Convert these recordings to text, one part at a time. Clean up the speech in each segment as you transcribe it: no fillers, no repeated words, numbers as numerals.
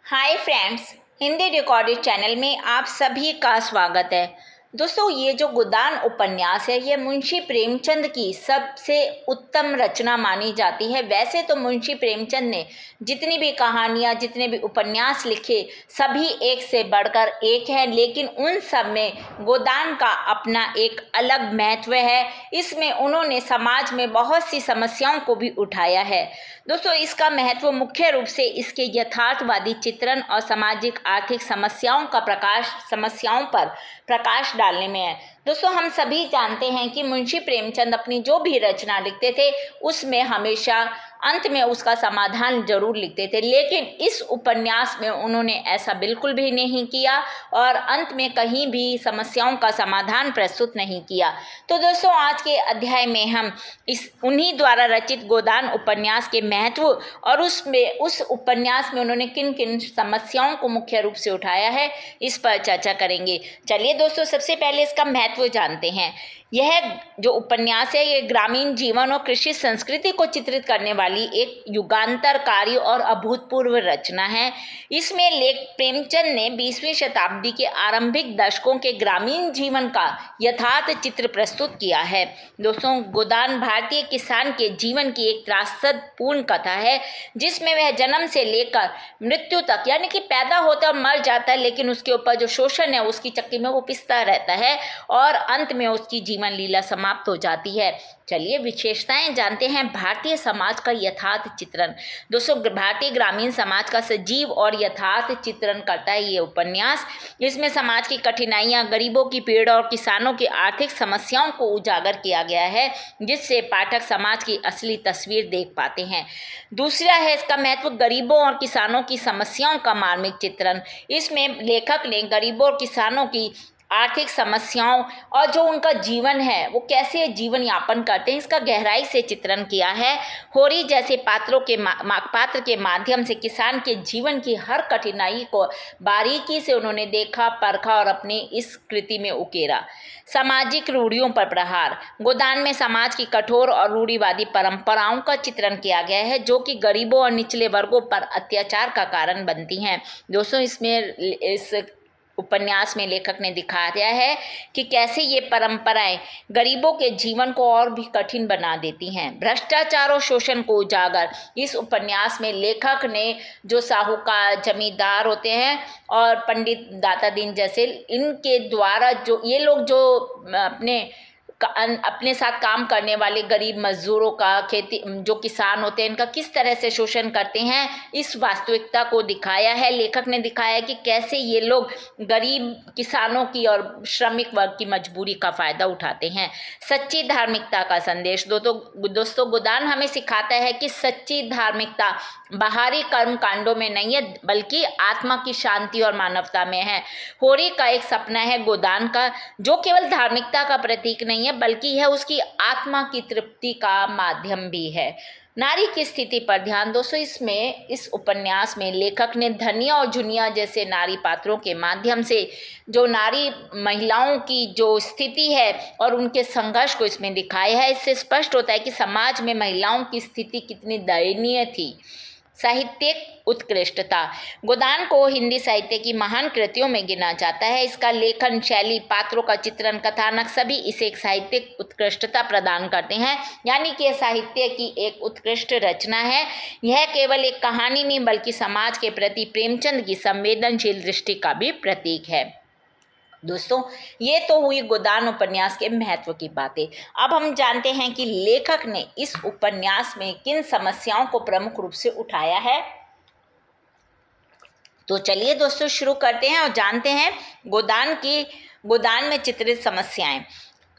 Hi friends, Hindi recorded channel में आप सभी का स्वागत है। दोस्तों, ये जो गोदान उपन्यास है ये मुंशी प्रेमचंद की सबसे उत्तम रचना मानी जाती है। वैसे तो मुंशी प्रेमचंद ने जितनी भी कहानियाँ, जितने भी उपन्यास लिखे सभी एक से बढ़कर एक हैं, लेकिन उन सब में गोदान का अपना एक अलग महत्व है। इसमें उन्होंने समाज में बहुत सी समस्याओं को भी उठाया है। दोस्तों, इसका महत्व मुख्य रूप से इसके यथार्थवादी चित्रण और सामाजिक आर्थिक समस्याओं पर प्रकाश डालने में है। दोस्तों, हम सभी जानते हैं कि मुंशी प्रेमचंद अपनी जो भी रचना लिखते थे उसमें हमेशा अंत में उसका समाधान जरूर लिखते थे, लेकिन इस उपन्यास में उन्होंने ऐसा बिल्कुल भी नहीं किया और अंत में कहीं भी समस्याओं का समाधान प्रस्तुत नहीं किया। तो दोस्तों, आज के अध्याय में हम उन्हीं द्वारा रचित गोदान उपन्यास के महत्व और उस उपन्यास में उन्होंने किन किन समस्याओं को मुख्य रूप से उठाया है, इस पर चर्चा करेंगे। चलिए दोस्तों, सबसे पहले इसका महत्व जानते हैं। यह जो उपन्यास है ये ग्रामीण जीवन और कृषि संस्कृति को चित्रित करने वाली एक युगांतरकारी और अभूतपूर्व रचना है। इसमें लेखक प्रेमचंद ने 20वीं शताब्दी के आरंभिक दशकों के ग्रामीण जीवन का यथार्थ चित्र प्रस्तुत किया है। दोस्तों, गोदान भारतीय किसान के जीवन की एक त्रासदपूर्ण कथा है, जिसमें वह जन्म से लेकर मृत्यु तक, यानी कि पैदा होता और मर जाता है, लेकिन उसके ऊपर जो शोषण है उसकी चक्की में वो पिसता रहता है और अंत में उसकी जीवन लीला समाप्त हो जाती है। चलिए विशेषताएं जानते हैं भारतीय समाज का यथार्थ चित्रण। दोस्तों, भारतीय ग्रामीण समाज का सजीव और यथार्थ चित्रण करता है ये उपन्यास। इसमें समाज की कठिनाइयां, गरीबों की पीड़ा और किसानों की आर्थिक समस्याओं को उजागर किया गया है, जिससे पाठक समाज की असली तस्वीर देख पाते हैं। दूसरा है इसका महत्व, गरीबों और किसानों की समस्याओं का मार्मिक चित्रण। इसमें लेखक ने गरीबों और किसानों की आर्थिक समस्याओं और जो उनका जीवन है वो कैसे जीवन यापन करते हैं इसका गहराई से चित्रण किया है। होरी जैसे पात्र के माध्यम से किसान के जीवन की हर कठिनाई को बारीकी से उन्होंने देखा, परखा और अपनी इस कृति में उकेरा। सामाजिक रूढ़ियों पर प्रहार। गोदान में समाज की कठोर और रूढ़िवादी परंपराओं का चित्रण किया गया है, जो कि गरीबों और निचले वर्गों पर अत्याचार का कारण बनती हैं। दोस्तों, इस उपन्यास में लेखक ने दिखाया है कि कैसे ये परंपराएं गरीबों के जीवन को और भी कठिन बना देती हैं। भ्रष्टाचार और शोषण को उजागर। इस उपन्यास में लेखक ने जो साहूकार, जमींदार होते हैं और पंडित दाता दीन जैसे इनके द्वारा जो ये लोग जो अपने साथ काम करने वाले गरीब मजदूरों का, खेती जो किसान होते हैं इनका किस तरह से शोषण करते हैं, इस वास्तविकता को दिखाया है। लेखक ने दिखाया कि कैसे ये लोग गरीब किसानों की और श्रमिक वर्ग की मजबूरी का फायदा उठाते हैं। सच्ची धार्मिकता का संदेश। दोस्तों, गोदान हमें सिखाता है कि सच्ची धार्मिकता बाहरी कर्म कांडों में नहीं है, बल्कि आत्मा की शांति और मानवता में है। होरी का एक सपना है गोदान का, जो केवल धार्मिकता का प्रतीक नहीं है बल्कि यह उसकी आत्मा की तृप्ति का माध्यम भी है। नारी की स्थिति पर ध्यान। दोस्तों, इस उपन्यास में लेखक ने धनिया और जुनिया जैसे नारी पात्रों के माध्यम से जो नारी महिलाओं की जो स्थिति है और उनके संघर्ष को इसमें दिखाया है। इससे स्पष्ट होता है कि समाज में महिलाओं की स्थिति कितनी दयनीय थी। साहित्यिक उत्कृष्टता। गोदान को हिंदी साहित्य की महान कृतियों में गिना जाता है। इसका लेखन शैली, पात्रों का चित्रण, कथानक सभी इसे एक साहित्यिक उत्कृष्टता प्रदान करते हैं, यानी कि यह साहित्य की एक उत्कृष्ट रचना है। यह केवल एक कहानी नहीं बल्कि समाज के प्रति प्रेमचंद की संवेदनशील दृष्टि का भी प्रतीक है। दोस्तों, ये तो हुई गोदान उपन्यास के महत्व की बातें। अब हम जानते हैं कि लेखक ने इस उपन्यास में किन समस्याओं को प्रमुख रूप से उठाया है। तो चलिए दोस्तों, शुरू करते हैं और जानते हैं गोदान में चित्रित समस्याएं।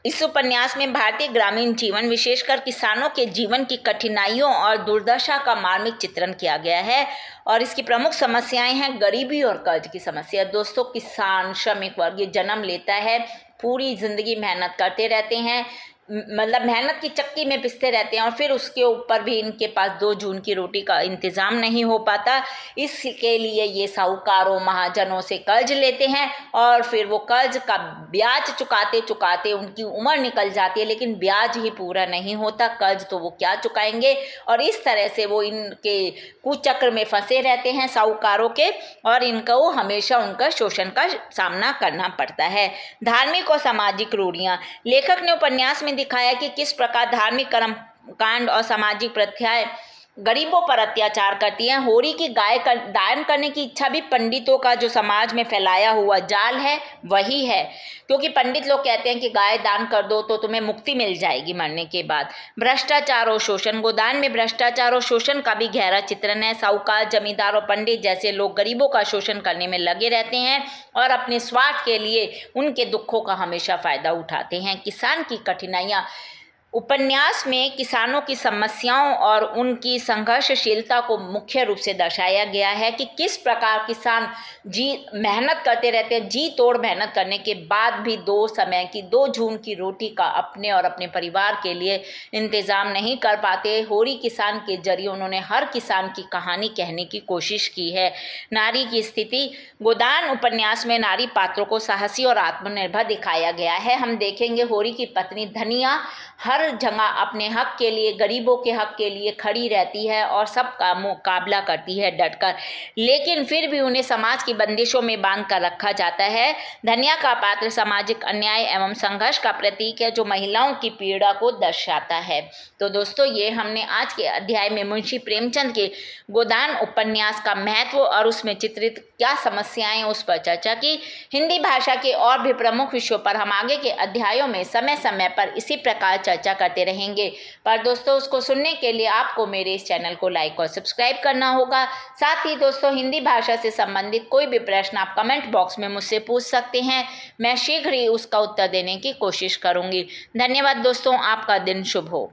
इस उपन्यास में भारतीय ग्रामीण जीवन, विशेषकर किसानों के जीवन की कठिनाइयों और दुर्दशा का मार्मिक चित्रण किया गया है और इसकी प्रमुख समस्याएं हैं गरीबी और कर्ज की समस्या। दोस्तों, किसान, श्रमिक वर्ग ये जन्म लेता है, पूरी जिंदगी मेहनत करते रहते हैं, मतलब मेहनत की चक्की में पिसते रहते हैं और फिर उसके ऊपर भी इनके पास 2 जून की रोटी का इंतज़ाम नहीं हो पाता। इसके लिए ये साहूकारों महाजनों से कर्ज लेते हैं और फिर वो कर्ज का ब्याज चुकाते चुकाते उनकी उम्र निकल जाती है, लेकिन ब्याज ही पूरा नहीं होता, कर्ज तो वो क्या चुकाएंगे। और इस तरह से वो इनके कुचक्र में फंसे रहते हैं साहूकारों के, और इनको हमेशा उनका शोषण का सामना करना पड़ता है। धार्मिक और सामाजिक रूढ़ियाँ। लेखक ने उपन्यास में दिखाया कि किस प्रकार धार्मिक कर्म कांड और सामाजिक प्रथाएं गरीबों पर अत्याचार करती हैं। होरी की गाय का दान करने की इच्छा भी पंडितों का जो समाज में फैलाया हुआ जाल है वही है, क्योंकि पंडित लोग कहते हैं कि गाय दान कर दो तो तुम्हें मुक्ति मिल जाएगी मरने के बाद। भ्रष्टाचार और शोषण। गोदान में भ्रष्टाचार और शोषण का भी गहरा चित्रण है। साहूकार, जमींदार और पंडित जैसे लोग गरीबों का शोषण करने में लगे रहते हैं और अपने स्वार्थ के लिए उनके दुखों का हमेशा फायदा उठाते हैं। किसान की कठिनाइयाँ। उपन्यास में किसानों की समस्याओं और उनकी संघर्षशीलता को मुख्य रूप से दर्शाया गया है कि किस प्रकार किसान मेहनत करते रहते हैं, जी तोड़ मेहनत करने के बाद भी 2 जून की रोटी का अपने और अपने परिवार के लिए इंतज़ाम नहीं कर पाते। होरी किसान के जरिए उन्होंने हर किसान की कहानी कहने की कोशिश की है। नारी की स्थिति। गोदान उपन्यास में नारी पात्रों को साहसी और आत्मनिर्भर दिखाया गया है। हम देखेंगे होरी की पत्नी धनिया हर जगह अपने हक के लिए, गरीबों के हक के लिए खड़ी रहती है और सबका मुकाबला करती है डटकर, लेकिन फिर भी उन्हें समाज की बंदिशों में बांध कर रखा जाता है। धनिया का पात्र सामाजिक अन्याय एवं संघर्ष का प्रतीक है जो महिलाओं की पीड़ा को दर्शाता है। तो दोस्तों, ये हमने आज के अध्याय में मुंशी प्रेमचंद के गोदान उपन्यास का महत्व और उसमें चित्रित क्या समस्याएं उस पर चर्चा की। हिंदी भाषा के और भी प्रमुख विषयों पर हम आगे के अध्यायों में समय समय पर इसी प्रकार चर्चा करते रहेंगे। पर दोस्तों, उसको सुनने के लिए आपको मेरे इस चैनल को लाइक और सब्सक्राइब करना होगा। साथ ही दोस्तों, हिंदी भाषा से संबंधित कोई भी प्रश्न आप कमेंट बॉक्स में मुझसे पूछ सकते हैं, मैं शीघ्र ही उसका उत्तर देने की कोशिश करूंगी। धन्यवाद दोस्तों, आपका दिन शुभ हो।